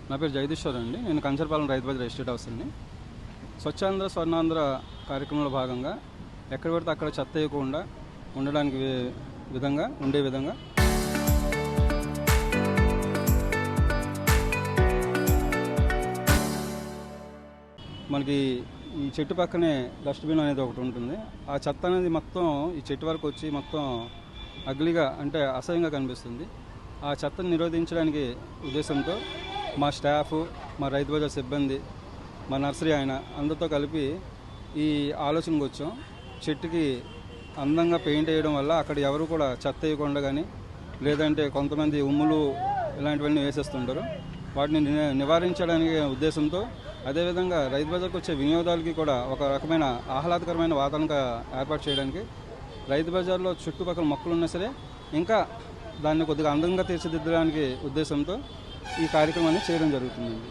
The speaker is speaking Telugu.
నా పేరు జగదీశ్వర్ అండి. నేను కంచరపాలెం రైతు బజార్ ఎస్టేట్ హౌస్ని. స్వచ్ఛాంధ్ర స్వర్ణాంధ్ర కార్యక్రమంలో భాగంగా ఎక్కడ పడితే అక్కడ చెత్త వేయకుండా ఉండడానికి ఉండే విధంగా మనకి ఈ చెట్టు పక్కనే డస్ట్బిన్ అనేది ఒకటి ఉంటుంది. ఆ చెత్త అనేది మొత్తం ఈ చెట్టు వరకు వచ్చి మొత్తం అగ్లీగా అంటే అసహ్యంగా కనిపిస్తుంది. ఆ చెత్తను నిరోధించడానికి ఉద్దేశంతో మా స్టాఫ్, మా రైతు బజార్ సిబ్బంది, మా నర్సరీ ఆయన అందరితో కలిపి ఈ ఆలోచనకు వచ్చాం. చెట్టుకి అందంగా పెయింట్ వేయడం వల్ల అక్కడ ఎవరు కూడా చెత్త వేయకుండా కానీ, లేదంటే కొంతమంది ఉమ్ములు ఇలాంటివన్నీ వేసేస్తుంటారు. వాటిని నివారించడానికి ఉద్దేశంతో, అదేవిధంగా రైతు బజార్కి వచ్చే వినియోగదారులకి కూడా ఒక రకమైన ఆహ్లాదకరమైన వాతావరణం ఏర్పాటు చేయడానికి రైతు బజార్లో చుట్టుపక్కల మొక్కలు ఉన్నా సరే ఇంకా దాన్ని కొద్దిగా అందంగా తీర్చిదిద్దడానికి ఉద్దేశంతో ఈ కార్యక్రమాన్ని చేయడం జరుగుతుందండి.